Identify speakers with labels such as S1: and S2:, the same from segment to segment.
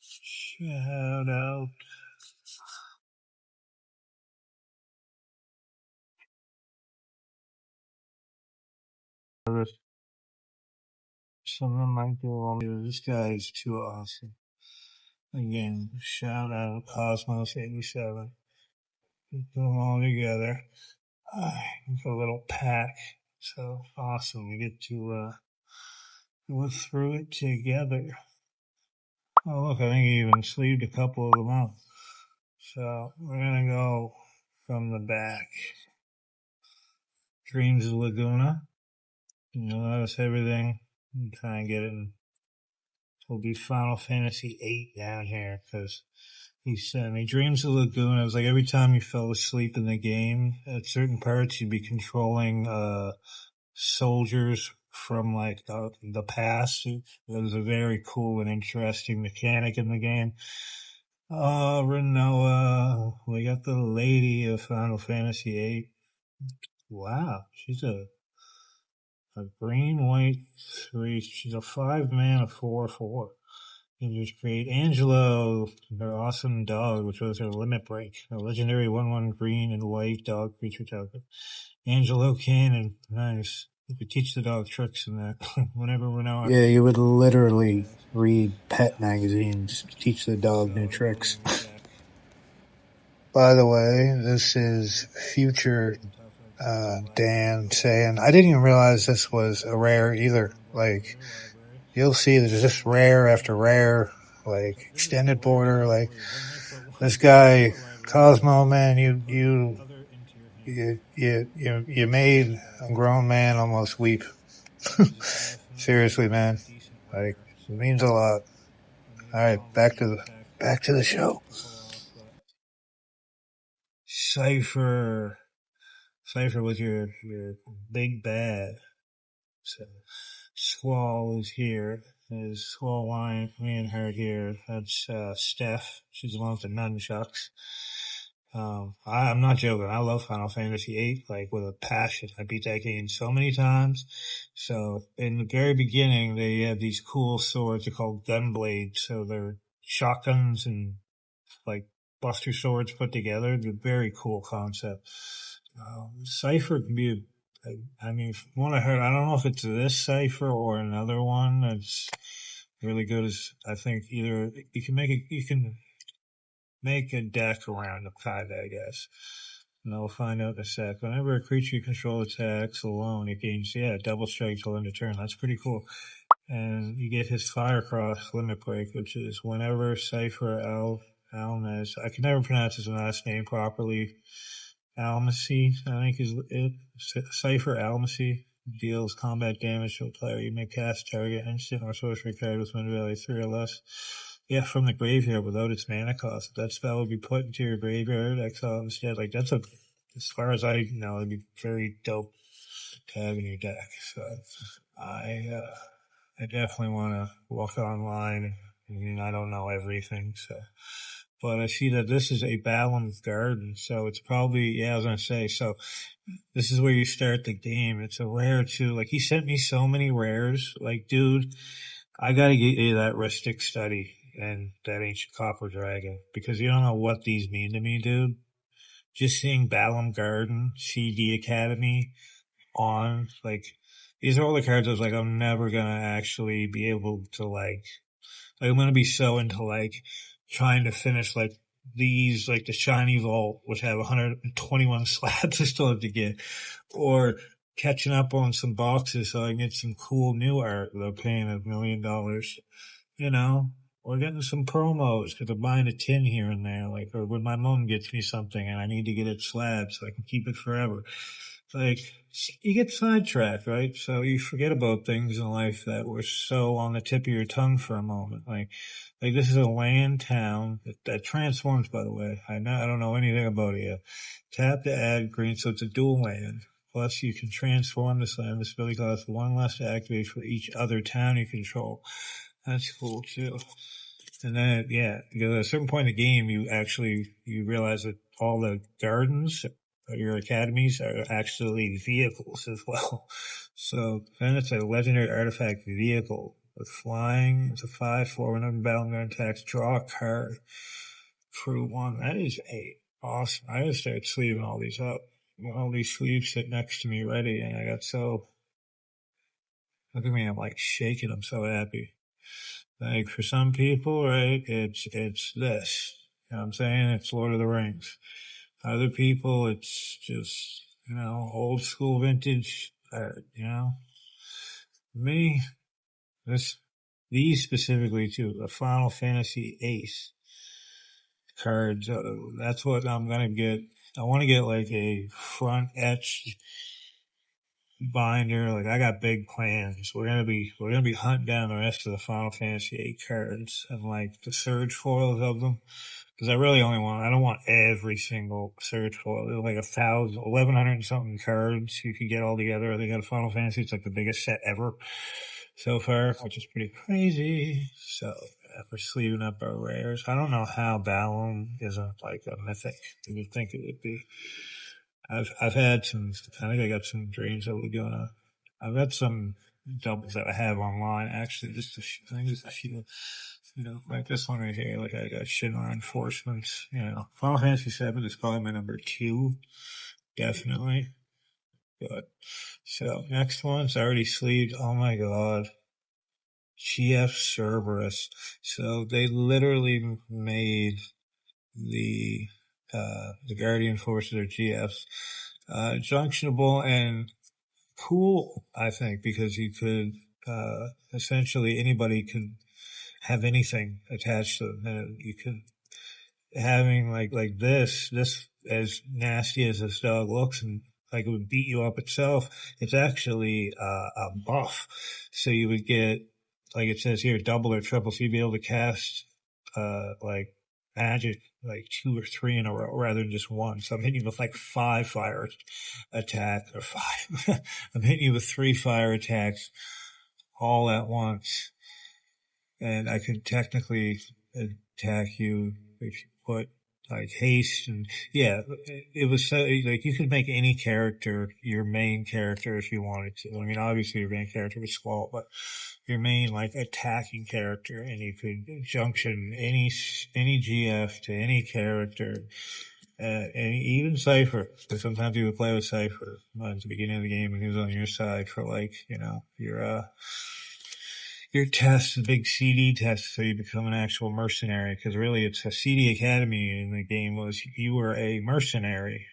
S1: Shout out. Something like this guy is too awesome. Again, shout out Cosmos87. Put them all together. A little pack. So awesome. We get to go through it together. Oh, look, I think he even sleeved a couple of them out. So we're going to go from the back. Dreams of Laguna. You'll notice everything. I'm trying to get it in. It'll be Final Fantasy VIII down here because he said me Dreams of Laguna. It was like every time you fell asleep in the game, at certain parts you'd be controlling soldiers from like the past. It was a very cool and interesting mechanic in the game. Oh, Renoa. We got the lady of Final Fantasy VIII. Wow, she's a green, white, 3. She's a 5-mana 4/4. You just create Angelo, her awesome dog, which was her limit break. A legendary 1/1 green and white dog creature token. Angelo Cannon. Nice. You could teach the dog tricks in that whenever we're now.
S2: Yeah, you would literally read pet magazines to teach the dog new tricks. By the way, this is future Dan saying, I didn't even realize this was a rare either. Like, you'll see there's just rare after rare, like extended border. Like, this guy, Cosmo, man, you made a grown man almost weep. Seriously, man. Like, it means a lot. All right, back to the show.
S1: Cypher was your big bad. So Squall is here. There's Squall Line, me and her here. That's Steph. She's the one with the nunchucks. I'm not joking. I love Final Fantasy VIII, like with a passion. I beat that game so many times. So in the very beginning, they have these cool swords. They're called gunblades. So they're shotguns and like buster swords put together. They're very cool concept. Cypher can be, I mean, from what I heard, I don't know if it's this Cypher or another one that's really good. As I think either you can make a deck around the kinda, I guess. And I'll find out in a sec. Whenever a creature you control attacks alone, it gains, double strike till end of turn. That's pretty cool. And you get his Firecross limit break, which is whenever Cypher Almas, I can never pronounce his last name properly. Almasy, I think is it. Cypher Almasy deals combat damage to a player. You may cast target instant or sorcery card with mana value 3 or less. Yeah, from the graveyard without its mana cost. That spell would be put into your graveyard, exile instead. Like, that's as far as I know, it'd be very dope to have in your deck. So, I definitely want to look online. I mean, I don't know everything, so. But I see that this is a balanced garden, so it's probably, I was going to say, so this is where you start the game. It's a rare too. Like, he sent me so many rares. Like, dude, I got to get you that Ristic Study and that Ancient Copper Dragon, because you don't know what these mean to me, dude. Just seeing Balam Garden, CD Academy on, like, these are all the cards I was like, I'm never going to actually be able to, like, I'm going to be so into, like, trying to finish, like, these, like, the Shiny Vault, which have 121 slabs I still have to get, or catching up on some boxes so I can get some cool new art without paying $1 million, you know? Or getting some promos because I'm buying a tin here and there, like, or when my mom gets me something and I need to get it slabbed so I can keep it forever. Like, you get sidetracked, right? So you forget about things in life that were so on the tip of your tongue for a moment. Like this is a land town that transforms, by the way. I don't know anything about it yet. Tap to add green, so it's a dual land. Plus, you can transform this land. This ability costs 1 less to activate for each other town you control. That's cool, too. And then, because at a certain point in the game, you realize that all the gardens, your academies, are actually vehicles as well. So then it's a legendary artifact vehicle. with flying. It's a 5/4 whenever battleground attacks. Draw a card. Crew 1. That is awesome. I gotta start sleeving all these up. All these sleeves sit next to me ready, and I got so. Look at me, I'm like shaking. I'm so happy. Like for some people, right, it's this. You know what I'm saying? It's Lord of the Rings. Other people, it's just, old school vintage, Me, these specifically too, the Final Fantasy VIII cards, that's what I'm gonna get. I want to get like a front etched binder. Like I got big plans. We're gonna be hunting down the rest of the Final Fantasy VIII cards and like the surge foils of them. Because I really I don't want every single surge foil. There's like 1,100 and something cards you could get all together. I think out of Final Fantasy, it's like the biggest set ever so far, which is pretty crazy. So we're sleeving up our rares. I don't know how Balam isn't like a mythic. You would think it would be. I've had some. I think I got some dreams that we're gonna. I've got some doubles that I have online actually. I think just a few. Like this one right here. Like I got Shinra Enforcements. Final Fantasy VII is probably my number 2, definitely. But so next one's already sleeved. Oh my god. GF Cerberus. So they literally made the Guardian Forces or GFs junctionable and cool, I think, because you could essentially anybody could have anything attached to them. And you could having like this as nasty as this dog looks and like it would beat you up itself. It's actually a buff, so you would get like it says here double or triple, so you'd be able to cast like magic like 2 or 3 in a row rather than just one. So I'm hitting you with like 5 fire attack or 5. I'm hitting you with 3 fire attacks all at once, and I could technically attack you if you put like haste and it was so like you could make any character your main character if you wanted to. I mean, obviously your main character was Squall, but your main like attacking character, and you could junction any GF to any character. And even Cypher, because sometimes you would play with Cypher at the beginning of the game when he was on your side for like, your test, the big CD test, so you become an actual mercenary. Because really, it's a CD Academy in the game was you were a mercenary.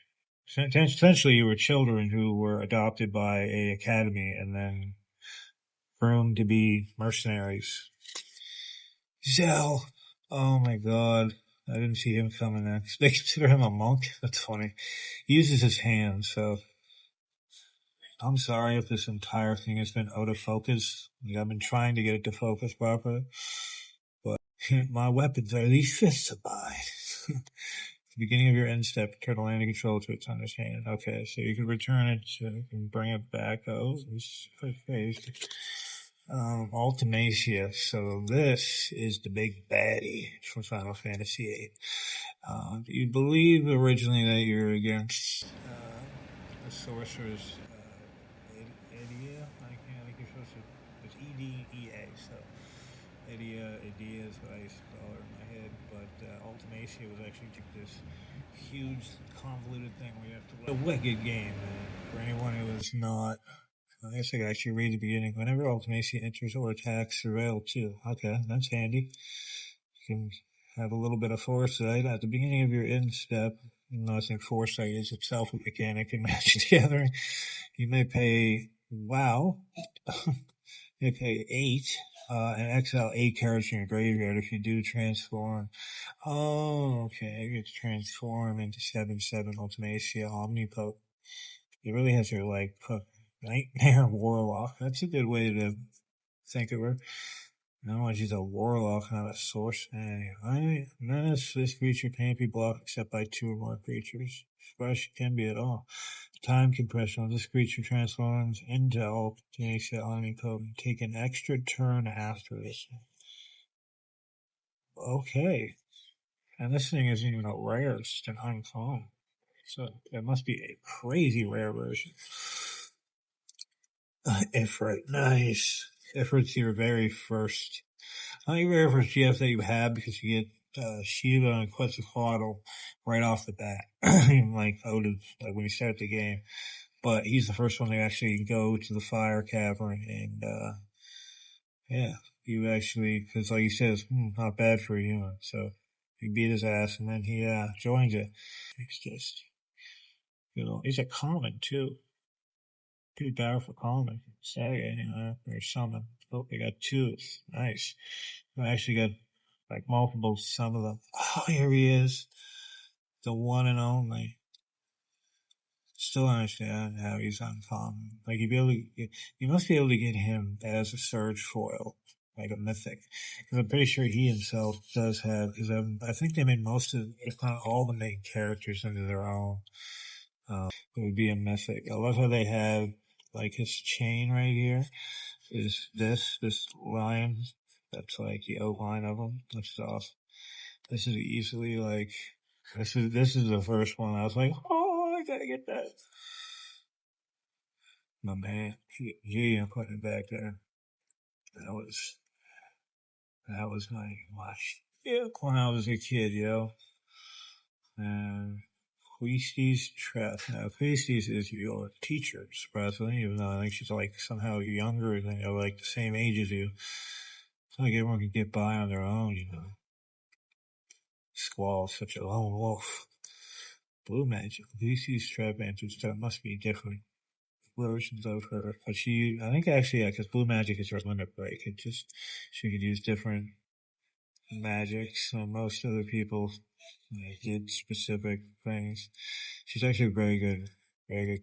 S1: Essentially, you were children who were adopted by a academy and then groomed to be mercenaries. Zell, oh my god, I didn't see him coming next. They consider him a monk. That's funny. He uses his hands, so I'm sorry if this entire thing has been out of focus. I've been trying to get it to focus properly, but my weapons are these fists abide. At the beginning of your end step, turn the landing control to its underhand. Okay, so you can return it and bring it back. Oh, okay. Ultimacia. So this is the big baddie for Final Fantasy VIII. Do you believe originally that you're against the sorcerer's Edea? I think you're supposed to. It's EDEA, so Edea is what I used to call her in my head. But Ultimacia was actually this huge convoluted thing where you have to. A wicked game, man. For anyone who is not. I guess I could actually read the beginning. Whenever Ultimacia enters or attacks, surveil 2. Okay, that's handy. You can have a little bit of foresight at the beginning of your end step. I think foresight is itself a mechanic in Magic the Gathering. You may pay, wow, you pay 8, and exile 8 cards from your graveyard if you do transform. Oh, okay, you transform into 7/7 Ultimacia Omnipotent. It really has your, like, Nightmare Warlock. That's a good way to think of her. No, she's a warlock, not a sorcerer. Anyway, this creature can't be blocked except by 2 or more creatures. As she can be at all. Time compression. This creature transforms into Ultimacia Omnipotent. Take an extra turn after this. Okay. And this thing isn't even a rare, it's just an uncommon. So it must be a crazy rare version. If right, nice. if it's your very first, not your very first GF that you have, because you get Shiva and Quetzalcoatl right off the bat, like when you start the game. But he's the first one to actually go to the fire cavern, and yeah, you actually, because like you said, it's not bad for a human. So you beat his ass, and then he joins it. It's just, he's a common too. Pretty powerful common. Saturday, or summon. Oh, they got two. It's nice. I actually got like multiple some of them. Oh, here he is. The one and only. Still understand how he's uncommon. Like you must be able to get him as a surge foil, like a mythic. Because I'm pretty sure he himself does have. Because I think they made most of, if not all, the main characters into their own. It would be a mythic. I love how they have like his chain right here. Is this lion? That's like the outline of him. That's awesome. This is easily like this is the first one. I was like, oh, I gotta get that. My man, I'm putting it back there. That was my when I was a kid, And Feisties Trap. Now, Feisties is your teacher, surprisingly, even though I think she's like somehow younger than you, like the same age as you. It's like everyone can get by on their own, Squall's such a lone wolf. Blue Magic. Feisties Trap answers that must be different versions of her. But I think actually, because Blue Magic is her limit break. She could use different magics, so most other people did specific things. She's actually a very good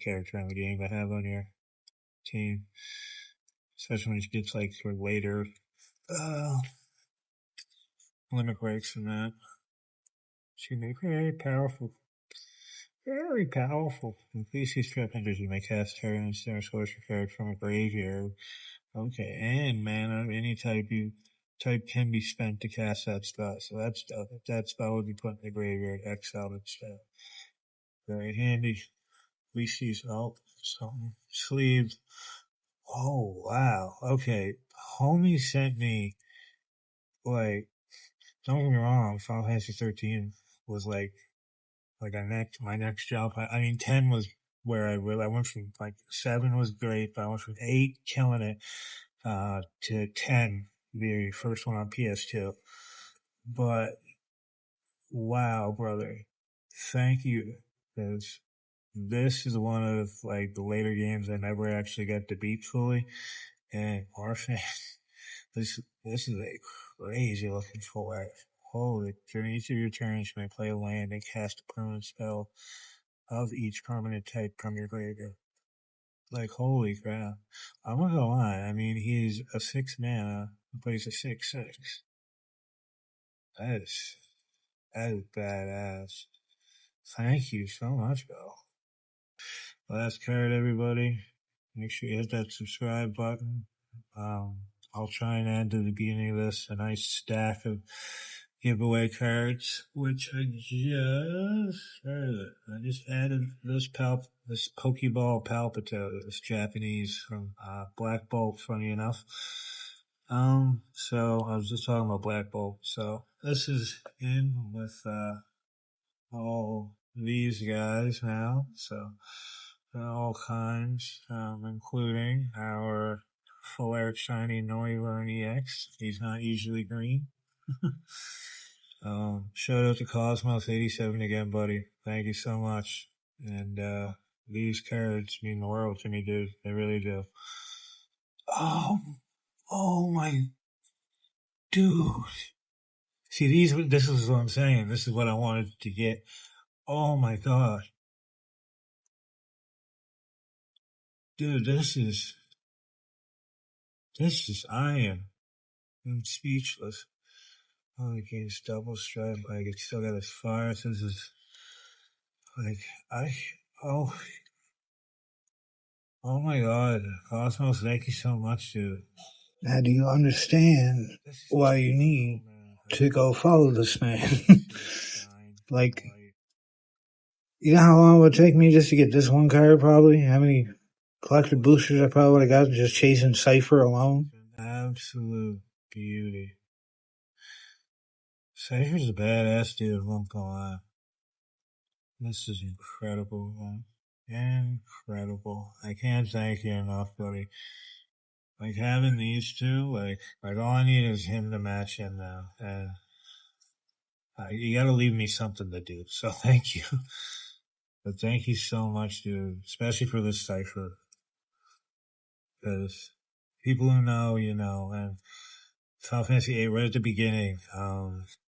S1: character in the game to have on your team, especially when she gets like for later limit breaks and that. She may be very powerful. Very powerful. In Feces Trap Hunters, you may cast her and snare sorcerer card from a graveyard. Okay, and mana of any type can be spent to cast that spell. So that's stuff. If that spell would be put in the graveyard, exile that spell. Very handy. We see something. Sleeves. Oh wow. Okay. Homie sent me like, don't get me wrong, Final Fantasy 13 was like my next job. I mean 10 was where I went from like 7 was great, but I went from 8 killing it to 10, the first one on PS2. But wow, brother, thank you, because this is one of like the later games I never actually got to beat fully. And Warfare, this is a crazy looking forward. Holy! During each of your turns, you may play a land and cast a permanent spell of each permanent type from your graveyard. Like, holy crap. I'm not gonna lie, I mean, he's a 6 mana who plays a 6/6. That is, that is badass. Thank you so much, Bill. Last card, everybody. Make sure you hit that subscribe button. I'll try and add to the beginning of this a nice stack of giveaway cards, which I just added this Pokeball Palpito, this Japanese from Black Bolt, funny enough. So I was just talking about Black Bolt. So this is in with all these guys now. So all kinds, including our Full Shiny Noivern EX. He's not usually green. Shout out to Cosmos87 again, buddy. Thank you so much. And these cards mean the world to me, dude. They really do. Oh my dude. See, this is what I'm saying. This is what I wanted to get. Oh my god. Dude, I'm speechless. Oh, the game's double stripe, like it's still got its fire. This is like oh my god, Cosmos, thank you so much, dude.
S2: Now, do you understand why you need to go follow this man? Like, you know how long it would take me just to get this one card, probably? How many collected boosters I probably would have got just chasing Cypher alone?
S1: Absolute beauty. Cypher's a badass dude, I'm not gonna lie. This is incredible, man. Incredible. I can't thank you enough, buddy. Like having these two, like all I need is him to match him now, and you gotta leave me something to do. So thank you, but thank you so much, dude, especially for this cipher, because people who know, you know, and Final Fantasy VIII right at the beginning,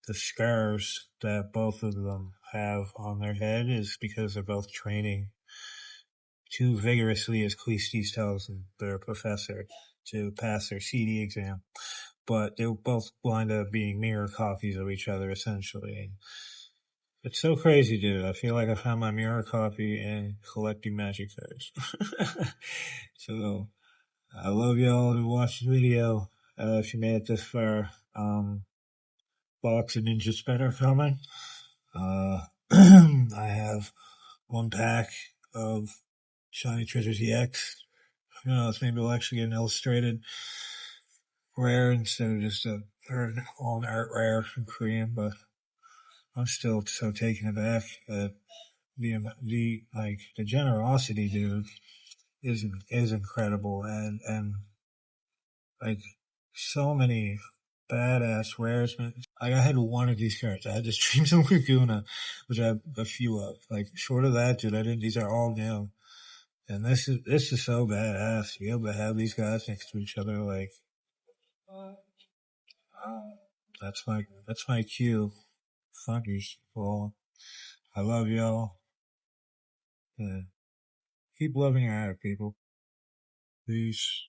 S1: the scars that both of them have on their head is because they're both training too vigorously, as Cleistes tells their professor, to pass their CD exam. But they both wind up being mirror copies of each other, essentially. It's so crazy, dude. I feel like I found my mirror copy in collecting magic cards. So, I love y'all who watched the video. If you made it this far, Box and Ninja Spinner coming. I have one pack of Shiny Treasures EX. Who knows, maybe we'll actually get an illustrated rare instead of just all an art rare from Korean, but I'm still so taken aback at the generosity, dude, is incredible, and like so many badass rares. Like I had one of these cards. I had the Streams of Laguna, which I have a few of. Like short of that, dude, I didn't. These are all new, and this is so badass. To be able to have these guys next to each other, like that's my cue. Fuckers, well, I love y'all. Yeah. Keep loving your art, people. Peace.